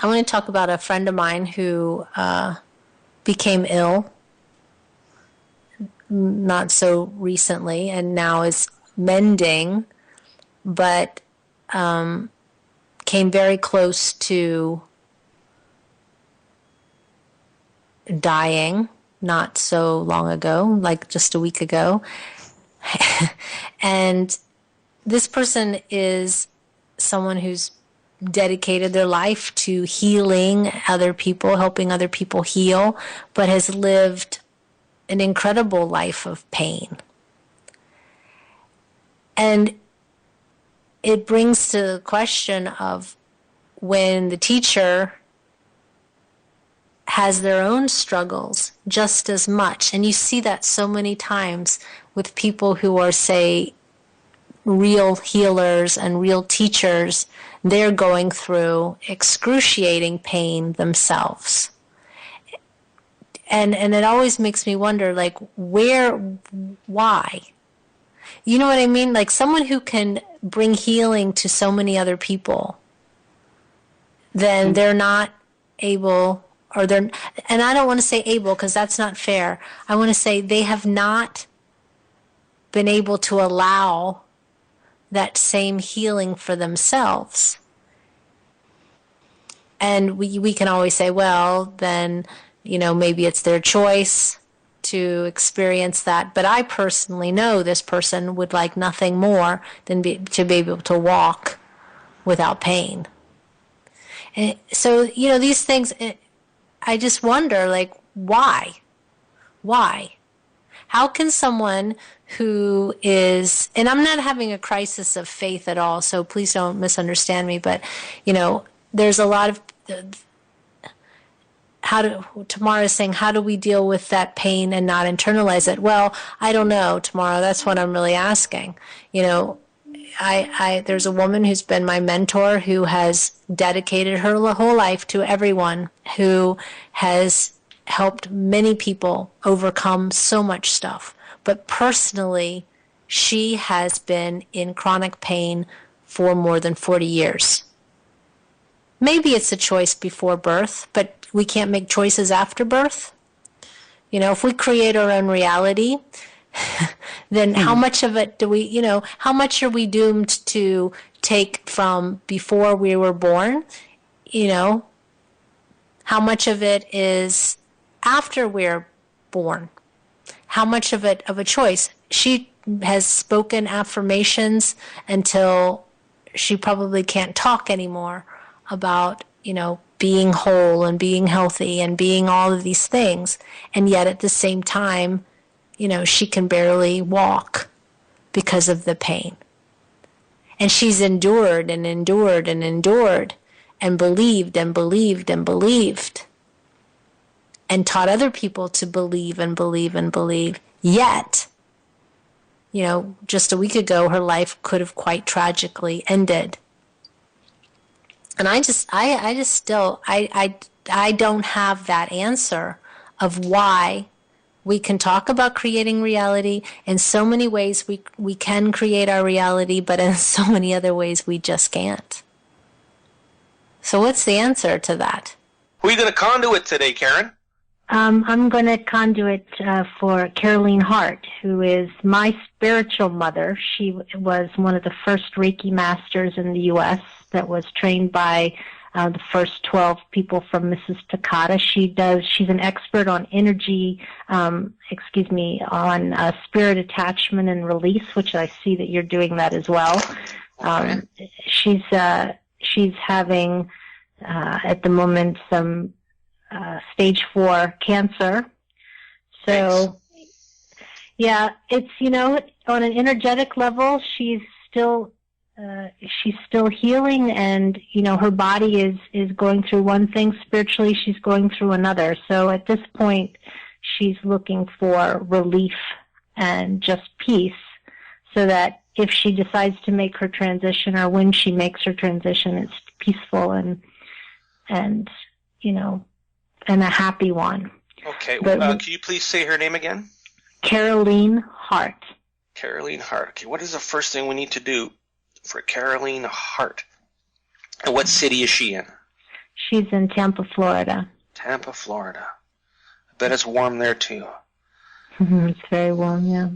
I want to talk about a friend of mine who became ill not so recently and now is mending, but came very close to dying not so long ago, like just a week ago. And this person is someone who's dedicated their life to healing other people, helping other people heal, but has lived an incredible life of pain. And it brings to the question of when the teacher has their own struggles just as much. And you see that so many times with people who are, say, real healers and real teachers. They're going through excruciating pain themselves. And it always makes me wonder, like, why? You know what I mean? Like, someone who can bring healing to so many other people, then they're not able, and I don't want to say able because that's not fair. I want to say they have not been able to allow that same healing for themselves. And we can always say, well, then, maybe it's their choice to experience that. But I personally know this person would like nothing more than to be able to walk without pain. And so, these things, I just wonder, like, why? Why? How can someone who is, and I'm not having a crisis of faith at all, so please don't misunderstand me, but, there's a lot of, Tamara is saying, how do we deal with that pain and not internalize it? Well, I don't know, Tamara, that's what I'm really asking. There's a woman who's been my mentor who has dedicated her whole life to everyone, who has helped many people overcome so much stuff. But personally, she has been in chronic pain for more than 40 years. Maybe it's a choice before birth, but we can't make choices after birth. If we create our own reality, then how much of it do we, how much are we doomed to take from before we were born? How much of it is after we're born? How much of it of a choice? She has spoken affirmations until she probably can't talk anymore about, being whole and being healthy and being all of these things. And yet at the same time, she can barely walk because of the pain. And she's endured and endured and endured and believed and believed and believed and taught other people to believe and believe and believe. Yet, just a week ago, her life could have quite tragically ended. And I don't have that answer of why we can talk about creating reality. In so many ways we can create our reality, but in so many other ways we just can't. So what's the answer to that? Who are you going to conduit today, Karen? I'm going to conduit for Caroline Hart, who is my spiritual mother. She was one of the first Reiki masters in the U.S. that was trained by the first 12 people from Mrs. Takata. She's an expert on energy, on spirit attachment and release, which I see that you're doing that as well. Okay. She's having, at the moment, some stage 4 cancer. So, yeah, it's, on an energetic level, she's still healing, and, her body is going through one thing. Spiritually, she's going through another. So at this point, she's looking for relief and just peace, so that if she decides to make her transition, or when she makes her transition, it's peaceful and a happy one. Okay. Can you please say her name again? Caroline Hart. Caroline Hart. Okay. What is the first thing we need to do for Caroline Hart? And what city is she in? She's in Tampa, Florida. Tampa, Florida. I bet it's warm there too. It's very warm, yeah.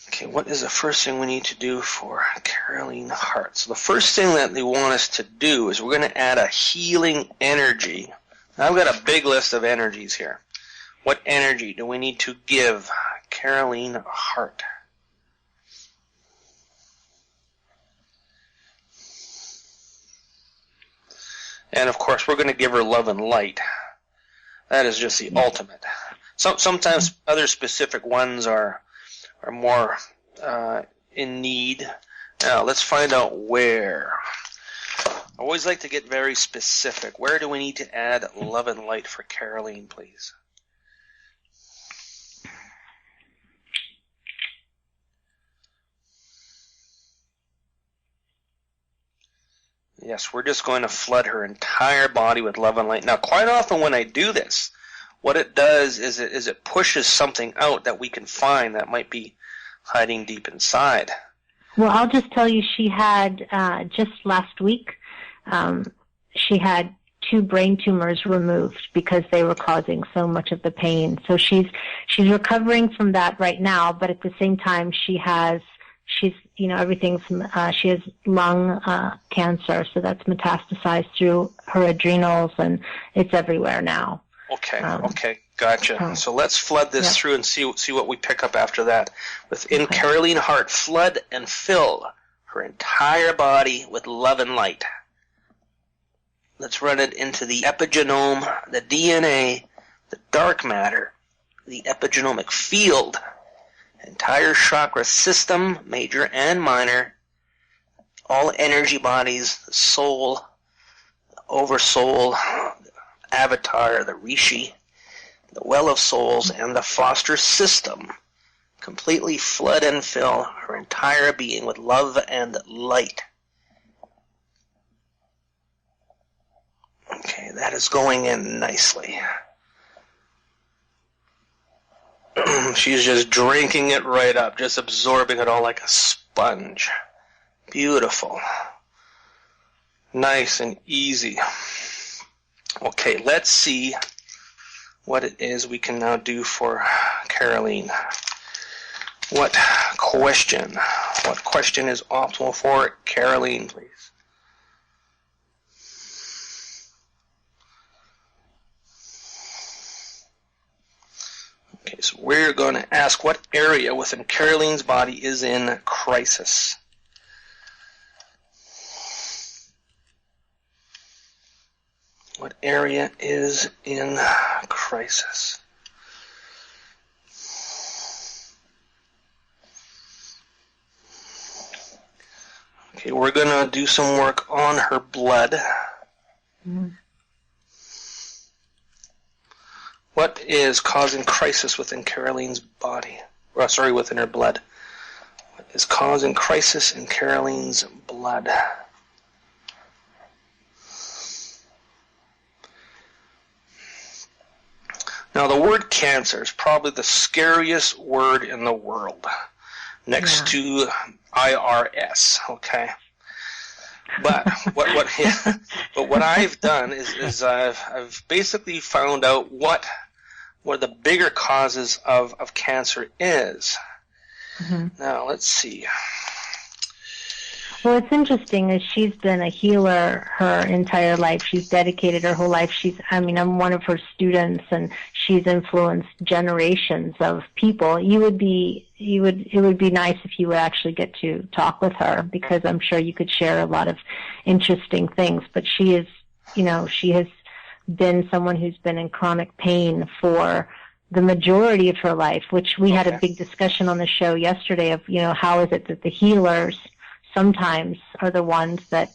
Okay, what is the first thing we need to do for Caroline Hart? So the first thing that they want us to do is we're going to add a healing energy. Now, I've got a big list of energies here. What energy do we need to give Caroline Hart? And of course, we're going to give her love and light. That is just the ultimate. Sometimes other specific ones are more in need. Now, let's find out where. I always like to get very specific. Where do we need to add love and light for Caroline, please? Yes, we're just going to flood her entire body with love and light. Now, quite often when I do this, what it does is it pushes something out that we can find that might be hiding deep inside. Well, I'll just tell you, she had, just last week, she had 2 brain tumors removed because they were causing so much of the pain. So she's recovering from that right now, but at the same time she has lung cancer, so that's metastasized through her adrenals, and it's everywhere now. Okay, gotcha. So let's flood this through and see what we pick up after that. Within Caroline Hart, flood and fill her entire body with love and light. Let's run it into the epigenome, the DNA, the dark matter, the epigenomic field, entire chakra system, major and minor, all energy bodies, the soul, the oversoul, the avatar, the rishi, the well of souls, and the foster system. Completely flood and fill her entire being with love and light. Okay, that is going in nicely. She's just drinking it right up, just absorbing it all like a sponge. Beautiful. Nice and easy. Okay, let's see what it is we can now do for Caroline. What question is optimal for Caroline, please? Okay, so we're going to ask what area within Caroline's body is in crisis. What area is in crisis? Okay, we're going to do some work on her blood. What is causing crisis within Caroline's body? Within her blood. What is causing crisis in Caroline's blood? Now, the word cancer is probably the scariest word in the world, next to IRS. Okay, but what I've done is I've basically found out what the bigger causes of cancer is. Now, let's see. Well, what's interesting is she's been a healer her entire life. She's dedicated her whole life. I'm one of her students, and she's influenced generations of people. It would be nice if you would actually get to talk with her, because I'm sure you could share a lot of interesting things. But she has been someone who's been in chronic pain for the majority of her life, which we had a big discussion on the show yesterday of, how is it that the healers sometimes are the ones that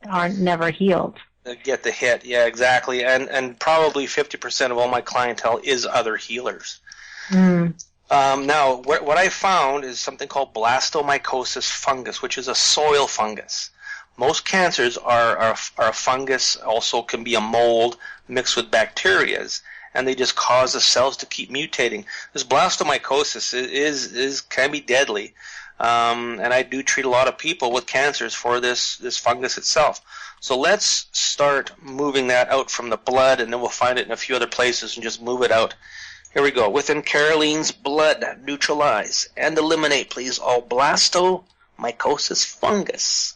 aren't never healed. Get the hit, yeah, exactly. And probably 50% of all my clientele is other healers. Now, what I found is something called blastomycosis fungus, which is a soil fungus. Most cancers are a fungus, also can be a mold mixed with bacterias, and they just cause the cells to keep mutating. This blastomycosis can be deadly. And I do treat a lot of people with cancers for this fungus itself. So let's start moving that out from the blood, and then we'll find it in a few other places and just move it out. Here we go. Within Caroline's blood, neutralize and eliminate, please, all blastomycosis fungus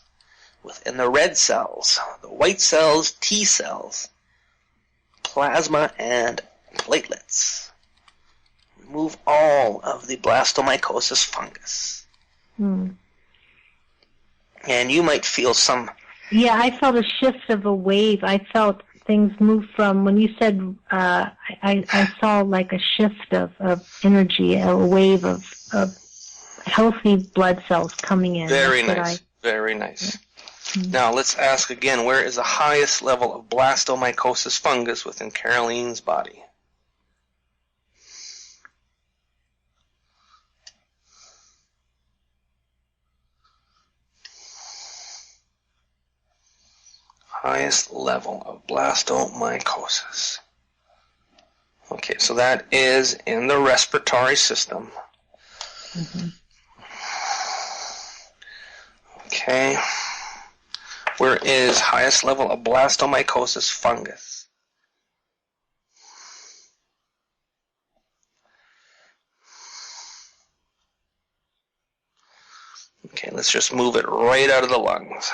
within the red cells, the white cells, T cells, plasma, and platelets. Remove all of the blastomycosis fungus. And you might feel some... Yeah, I felt a shift of a wave. I felt things move from, when you said, I saw like a shift of energy, a wave of healthy blood cells coming in. Very nice. Very nice. Yeah. Now, let's ask again, where is the highest level of blastomycosis fungus within Caroline's body? Highest level of blastomycosis. Okay, so that is in the respiratory system. Okay. Where is highest level of blastomycosis fungus? Okay, let's just move it right out of the lungs.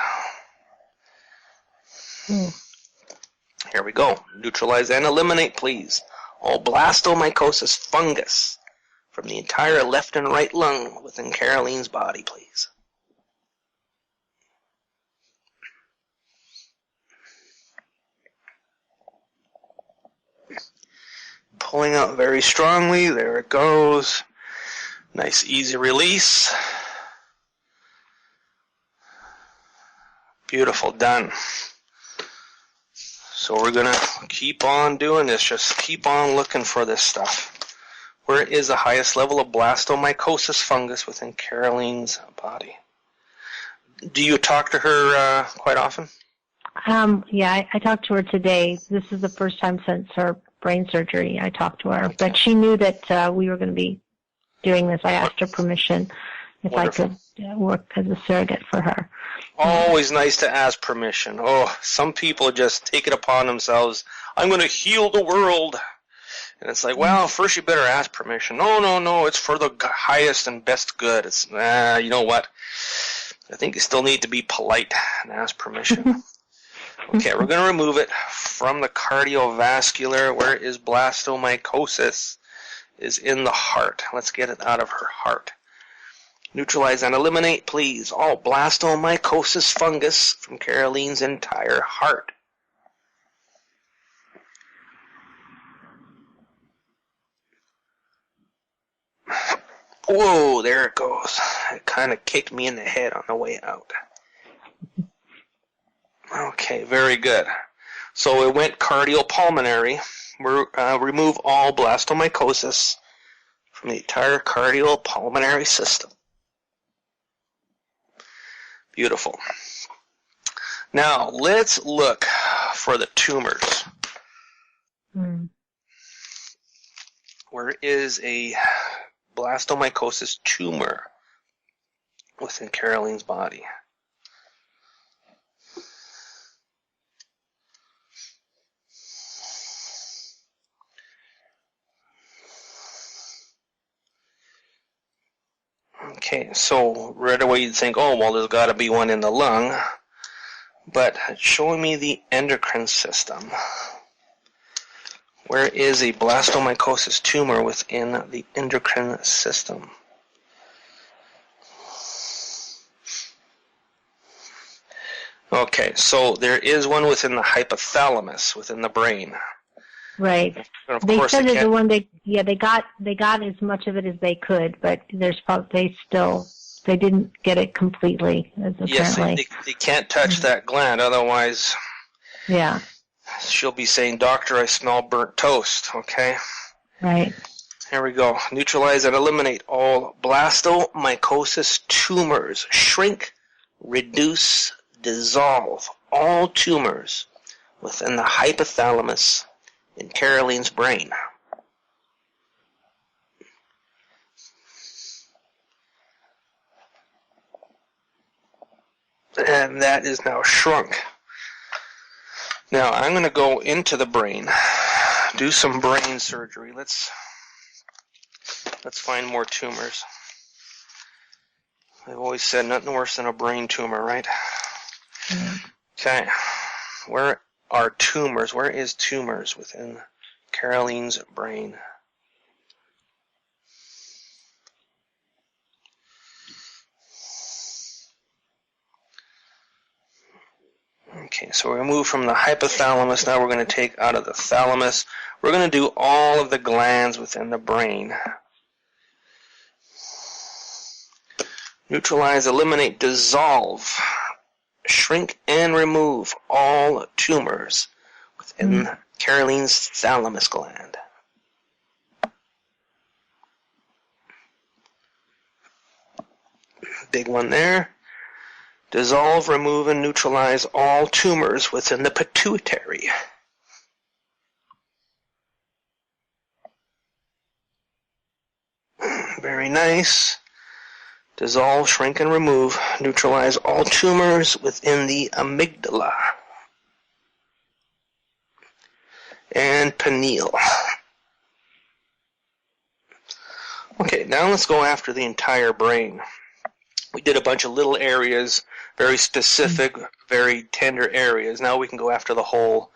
Here we go. Neutralize and eliminate, please, all blastomycosis fungus from the entire left and right lung within Caroline's body, please. Pulling out very strongly. There it goes. Nice, easy release. Beautiful, done. So we're going to keep on doing this. Just keep on looking for this stuff. Where is the highest level of blastomycosis fungus within Caroline's body? Do you talk to her quite often? Yeah, I talked to her today. This is the first time since her brain surgery I talked to her. Okay. But she knew that we were going to be doing this. I asked her permission if Wonderful. I could work as a surrogate for her. Always nice to ask permission. Oh, some people just take it upon themselves. I'm going to heal the world. And it's like, well, first you better ask permission. No, it's for the highest and best good. It's, you know what? I think you still need to be polite and ask permission. Okay, we're going to remove it from the cardiovascular. Where is blastomycosis? Is in the heart. Let's get it out of her heart. Neutralize and eliminate, please, all blastomycosis fungus from Caroline's entire heart. Whoa, there it goes. It kind of kicked me in the head on the way out. Okay, very good. So it went cardiopulmonary. Remove all blastomycosis from the entire cardiopulmonary system. Beautiful. Now, let's look for the tumors. Where is a blastomycosis tumor within Caroline's body? Okay, so right away you'd think, oh, well, there's got to be one in the lung. But it's showing me the endocrine system. Where is a blastomycosis tumor within the endocrine system? Okay, so there is one within the hypothalamus, within the brain. Right. They said that the one they got as much of it as they could, but they didn't get it completely. Yes, they can't touch that gland, otherwise. Yeah. She'll be saying, "Doctor, I smell burnt toast." Okay. Right. Here we go. Neutralize and eliminate all blastomycosis tumors. Shrink, reduce, dissolve all tumors within the hypothalamus in Caroline's brain. And that is now shrunk. Now I'm going to go into the brain, do some brain surgery. Let's find more tumors. I've always said nothing worse than a brain tumor, right? Okay. Where are tumors? Where is tumors within Caroline's brain? Okay, so we're going to move from the hypothalamus. Now we're going to take out of the thalamus. We're going to do all of the glands within the brain. Neutralize, eliminate, dissolve, shrink, and remove all tumors within Caroline's thalamus gland. Big one there. Dissolve, remove, and neutralize all tumors within the pituitary. Very nice. Dissolve, shrink, and remove, neutralize all tumors within the amygdala and pineal. Okay, now let's go after the entire brain. We did a bunch of little areas, very specific, very tender areas. Now we can go after the whole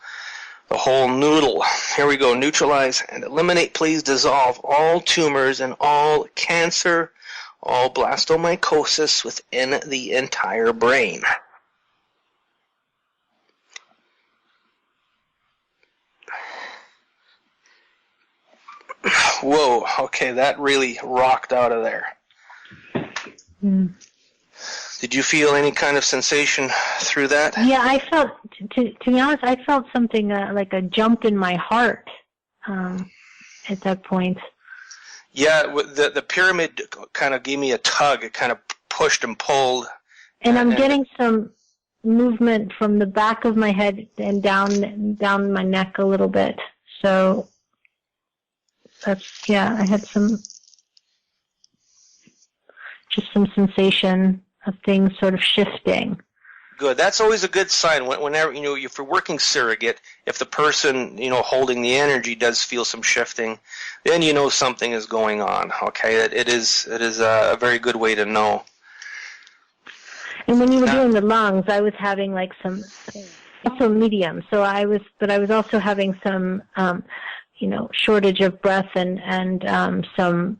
noodle. Here we go. Neutralize and eliminate, please. Dissolve all tumors and all cancer, all blastomycosis within the entire brain. Whoa, okay, that really rocked out of there. Did you feel any kind of sensation through that? Yeah, I felt, to be honest, I felt something like a jump in my heart at that point. Yeah, the pyramid kind of gave me a tug. It kind of pushed and pulled. And I'm getting some movement from the back of my head and down my neck a little bit. So that's, yeah, I had just some sensation of things sort of shifting. Good. That's always a good sign. Whenever, if you're working surrogate, if the person, holding the energy does feel some shifting, then you know something is going on. Okay, it is a very good way to know. And when you were doing the lungs, I was having like some, also medium. So I was also having some, shortage of breath and some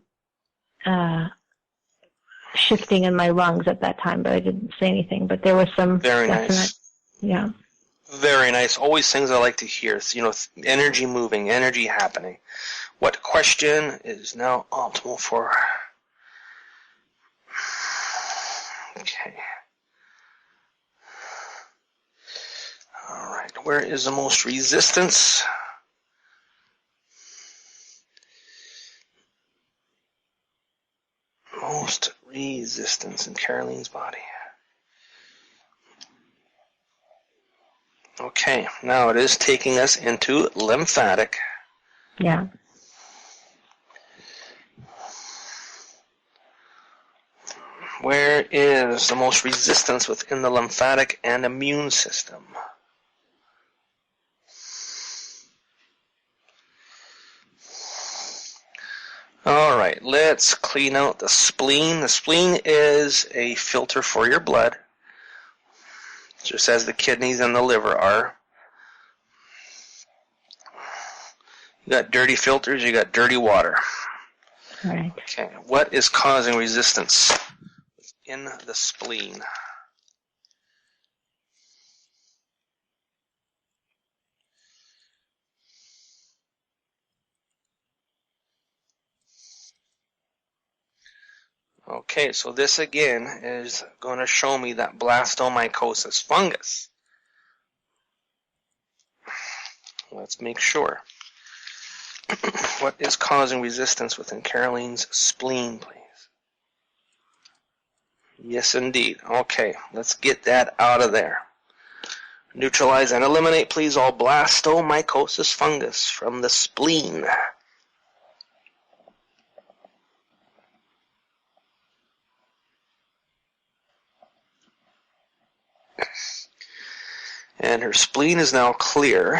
shifting in my lungs at that time, but I didn't say anything. But there was some very definite, nice. Yeah. Very nice. Always things I like to hear. Energy moving, energy happening. What question is now optimal for? Okay. All right. Where is the most resistance? Most resistance in Caroline's body. Okay, now it is taking us into lymphatic. Yeah. Where is the most resistance within the lymphatic and immune system? All right, let's clean out the spleen. The spleen is a filter for your blood, just as the kidneys and the liver are. You got dirty filters, you got dirty water. Right. Okay, what is causing resistance in the spleen? Okay, so this again is going to show me that blastomycosis fungus. Let's make sure. What is causing resistance within Caroline's spleen, please? Yes, indeed. Okay, let's get that out of there. Neutralize and eliminate, please, all blastomycosis fungus from the spleen. And her spleen is now clear.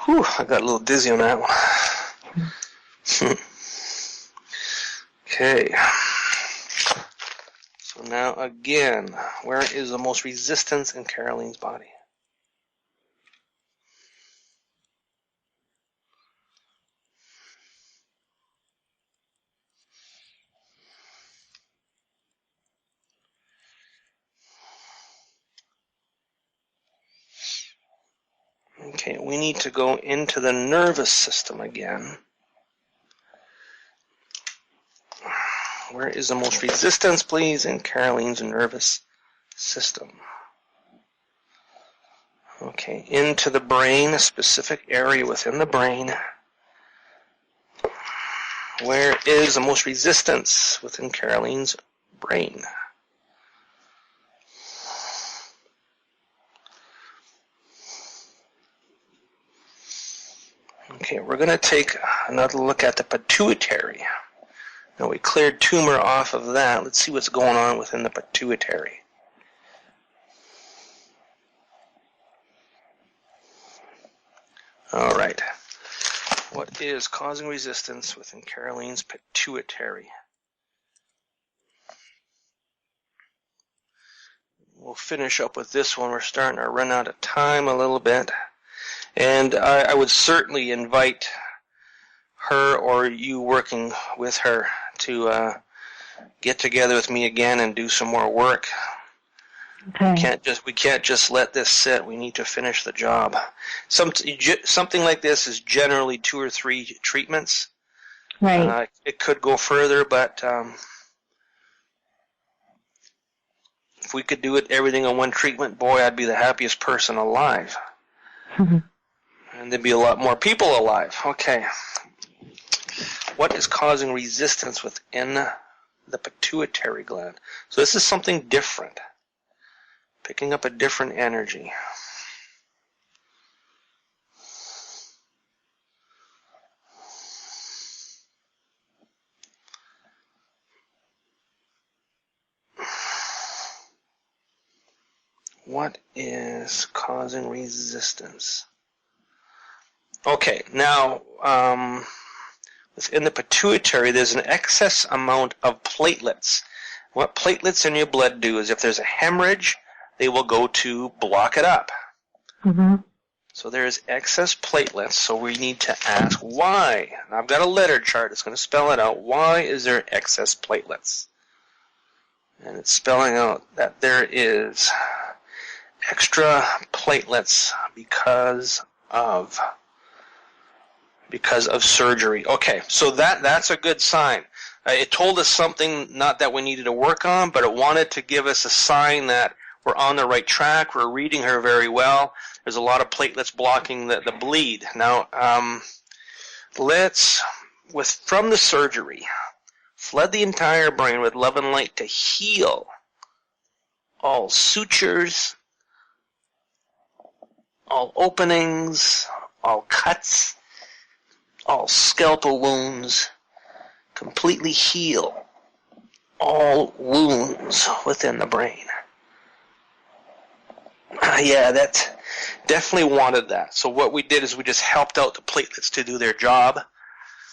Whew, I got a little dizzy on that one. Okay. So now again, where is the most resistance in Caroline's body? Okay, we need to go into the nervous system again. Where is the most resistance, please, in Caroline's nervous system? Okay, into the brain, a specific area within the brain. Where is the most resistance within Caroline's brain? Okay, we're going to take another look at the pituitary. Now we cleared tumor off of that. Let's see what's going on within the pituitary. All right. What is causing resistance within Caroline's pituitary? We'll finish up with this one. We're starting to run out of time a little bit. And I would certainly invite her or you working with her to get together with me again and do some more work. Okay. We can't just let this sit. We need to finish the job. Something like this is generally 2 or 3 treatments. Right. It could go further, but if we could do everything on one treatment, boy, I'd be the happiest person alive. And there'd be a lot more people alive. Okay. What is causing resistance within the pituitary gland? So this is something different. Picking up a different energy. What is causing resistance? Okay, now within the pituitary, there's an excess amount of platelets. What platelets in your blood do is if there's a hemorrhage, they will go to block it up. Mm-hmm. So there's excess platelets, so we need to ask why. And I've got a letter chart that's going to spell it out. Why is there excess platelets? And it's spelling out that there is extra platelets because of surgery. Okay, so that's a good sign. It told us something, not that we needed to work on, but it wanted to give us a sign that we're on the right track. We're reading her very well. There's a lot of platelets blocking the bleed. Now, from the surgery, flood the entire brain with love and light to heal all sutures, all openings, all cuts, all skeletal wounds, completely heal all wounds within the brain. Yeah, that definitely wanted that. So what we did is we just helped out the platelets to do their job.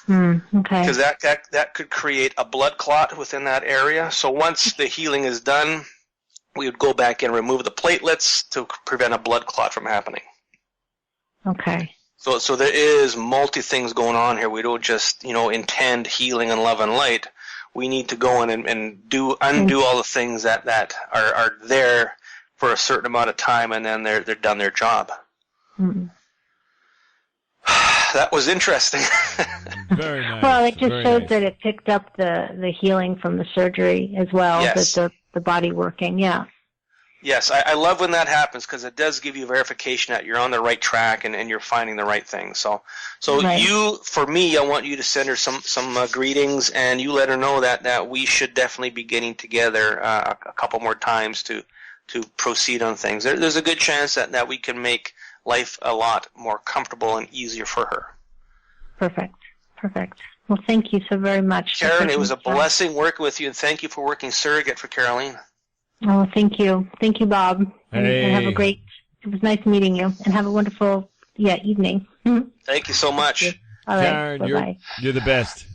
Okay. Because that could create a blood clot within that area. So once the healing is done, we would go back and remove the platelets to prevent a blood clot from happening. Okay. So there is multi things going on here. We don't just, intend healing and love and light. We need to go in and undo all the things that are there for a certain amount of time, and then they're done their job. Mm-hmm. That was interesting. Very nice. Well, it just Very shows nice. that it picked up the healing from the surgery as well, Yes. that the body working, yeah. Yes, I love when that happens because it does give you verification that you're on the right track and you're finding the right thing. So Right. for me, I want you to send her some greetings, and you let her know that we should definitely be getting together a couple more times to proceed on things. There's a good chance that we can make life a lot more comfortable and easier for her. Perfect. Well, thank you so very much. for Karen, it taking was a the time. blessing working with you, and thank you for working surrogate for Caroline. Oh, thank you. Thank you, Bob. And have a Hey. great It was nice meeting you, and have a wonderful evening. Thank you so much. All right. Karen, Bye-bye. you're the best.